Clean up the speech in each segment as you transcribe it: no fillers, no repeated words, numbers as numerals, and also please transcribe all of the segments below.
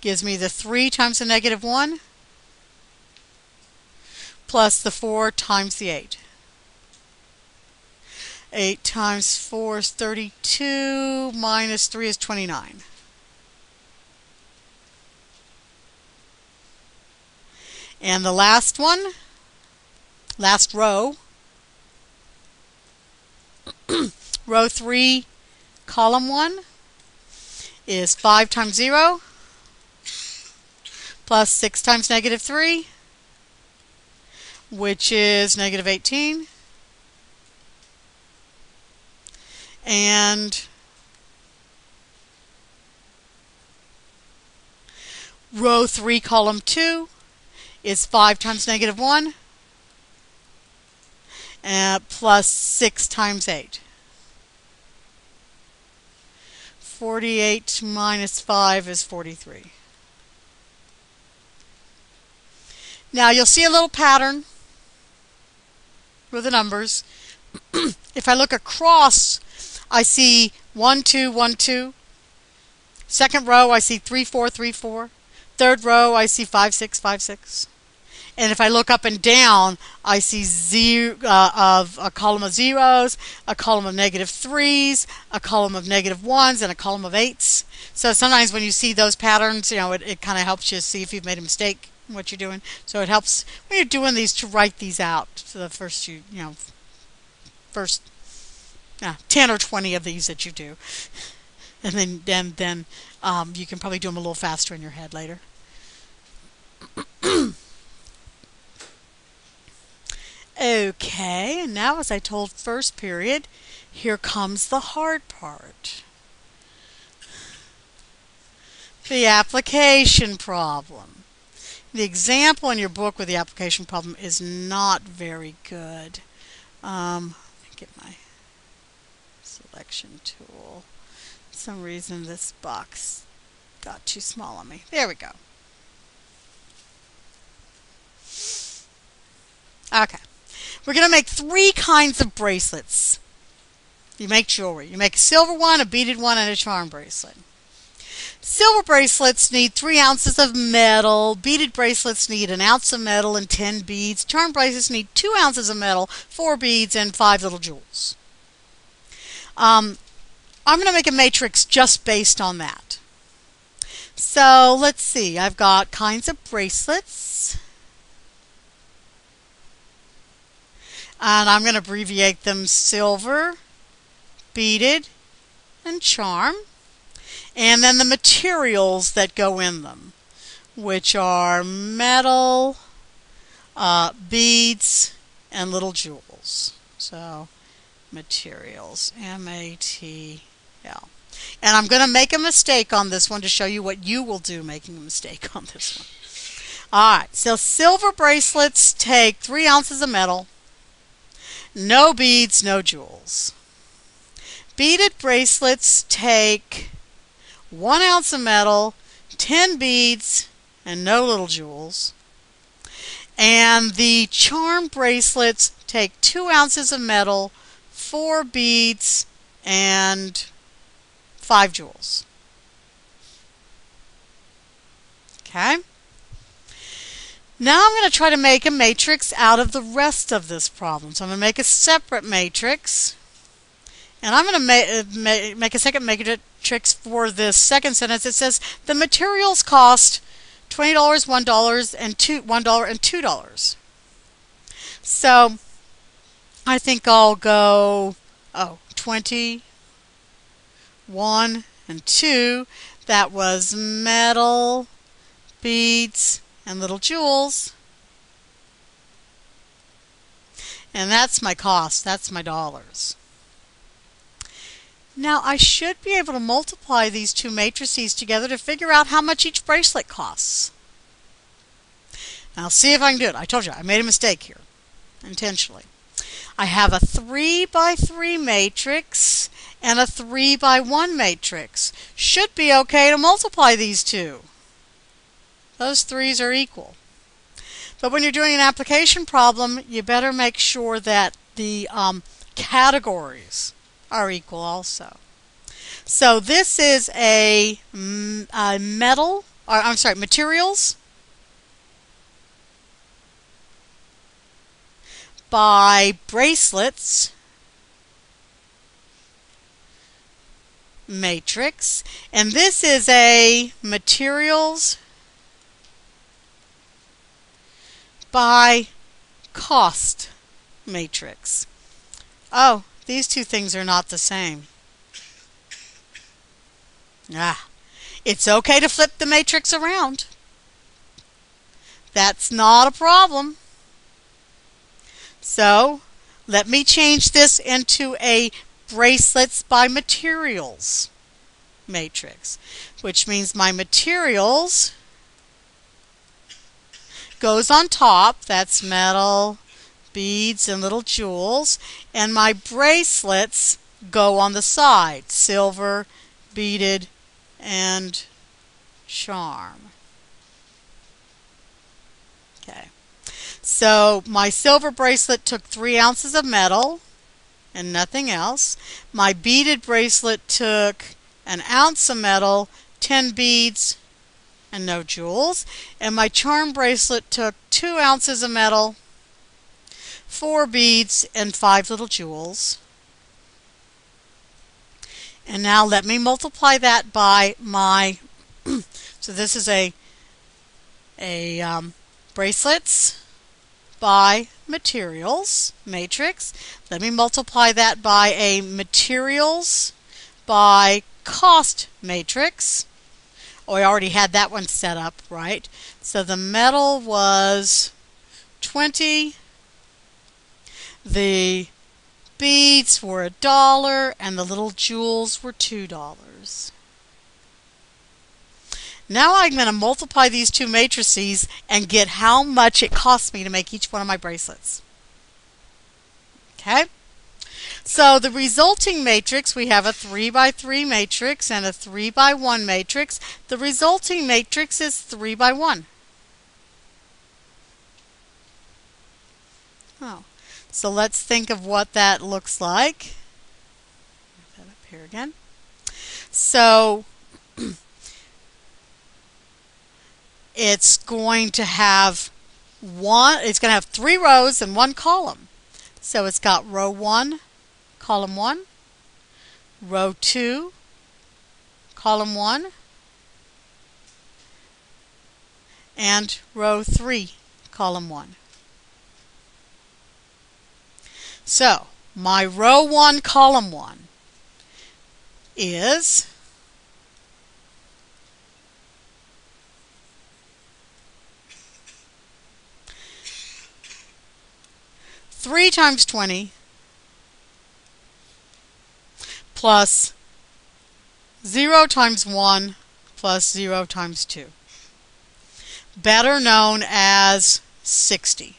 gives me the 3 times the negative 1 plus the 4 times the 8. 8 times 4 is 32, minus 3 is 29. And the last one, last row, row 3, column 1, is 5 times 0 plus 6 times negative 3, which is negative 18. And row 3, column 2 is 5 times negative 1 plus 6 times 8. 48 minus 5 is 43. Now you'll see a little pattern with the numbers. If I look across, I see 1, 2, 1, 2. Second row, I see 3, 4, 3, 4. Third row, I see 5, 6, 5, 6. And if I look up and down, I see a column of zeros, a column of negative 3s, a column of negative 1s, and a column of 8s. So sometimes when you see those patterns, it kind of helps you see if you've made a mistake in what you're doing. So it helps when you're doing these to write these out. So the first first 10 or 20 of these that you do. And then you can probably do them a little faster in your head later. Okay, and now as I told first period, here comes the hard part. The application problem. The example in your book with the application problem is not very good. Let me get my selection tool. For some reason this box got too small on me. There we go. Okay. We're going to make 3 kinds of bracelets. You make jewelry. You make a silver one, a beaded one, and a charm bracelet. Silver bracelets need 3 ounces of metal. Beaded bracelets need 1 ounce of metal and 10 beads. Charm bracelets need 2 ounces of metal, 4 beads, and 5 little jewels. I'm going to make a matrix just based on that. So let's see. I've got kinds of bracelets. And I'm going to abbreviate them silver, beaded, and charm. And then the materials that go in them, which are metal, beads, and little jewels. So materials, M-A-T-L. And I'm going to make a mistake on this one to show you what you will do making a mistake on this one. Alright, so silver bracelets take 3 ounces of metal. No beads, no jewels. Beaded bracelets take 1 ounce of metal, 10 beads, and no little jewels. And the charm bracelets take 2 ounces of metal, 4 beads, and 5 jewels. Okay? Now I'm going to try to make a matrix out of the rest of this problem. So I'm going to make a separate matrix. And I'm going to make a second matrix for this second sentence. It says the materials cost $20, $1, and $2. So I think I'll go 20, 1, and 2. That was metal, beads, and little jewels. And that's my cost. That's my dollars. Now I should be able to multiply these 2 matrices together to figure out how much each bracelet costs. Now I'll see if I can do it. I told you I made a mistake here intentionally. I have a 3 by 3 matrix and a 3 by 1 matrix. Should be okay to multiply these 2. Those 3's are equal. But when you're doing an application problem, you better make sure that the categories are equal also. So this is a metal I'm sorry, materials by bracelets matrix, and this is a materials by cost matrix. Oh, these two things are not the same. It's okay to flip the matrix around. That's not a problem. So let me change this into a bracelets by materials matrix, which means my materials goes on top. That's metal, beads, and little jewels. And my bracelets go on the side, silver, beaded, and charm. Okay. So my silver bracelet took 3 ounces of metal and nothing else. My beaded bracelet took 1 ounce of metal, 10 beads, and no jewels. And my charm bracelet took 2 ounces of metal, 4 beads, and 5 little jewels. And now let me multiply that by my, so this is a bracelets by materials matrix. Let me multiply that by a materials by cost matrix. Oh, I already had that one set up, right? So the metal was 20, the beads were $1, and the little jewels were $2. Now I'm going to multiply these two matrices and get how much it costs me to make each one of my bracelets. Okay? So the resulting matrix, we have a 3 by 3 matrix and a 3 by 1 matrix. The resulting matrix is 3 by 1. Oh. So let's think of what that looks like. Put that up here again. So it's going to have 3 rows and 1 column. So it's got row 1, column 1, row 2, column 1, and row 3, column 1. So my row 1, column 1 is 3 times 20 plus 0 times 1 plus 0 times 2, better known as 60.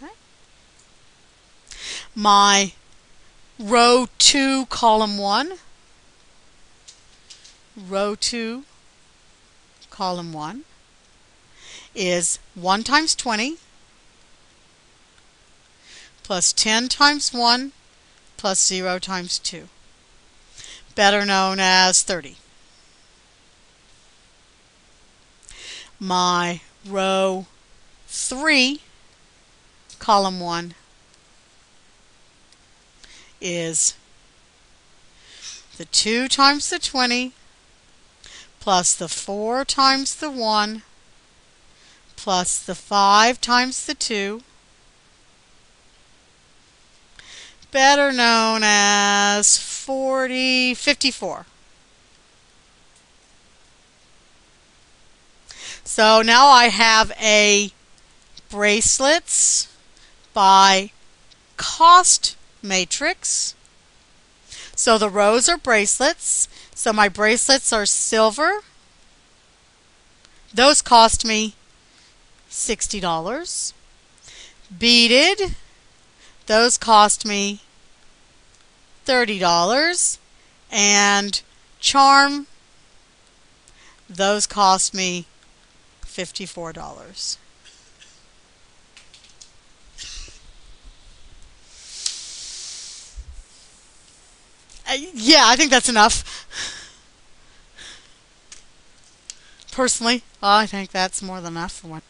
Okay. My row 2, column 1, row 2, column 1 is 1 times 20 plus 10 times 1 plus 0 times 2, better known as 30. My row 3, column 1 is the 2 times the 20 plus the 4 times the 1 plus the 5 times the 2, better known as 54. So now I have a bracelets by cost matrix. So the rows are bracelets. So my bracelets are silver. Those cost me $60. Beaded, those cost me $30. And charm, those cost me $54. Yeah, I think that's enough. Personally, I think that's more than enough for one.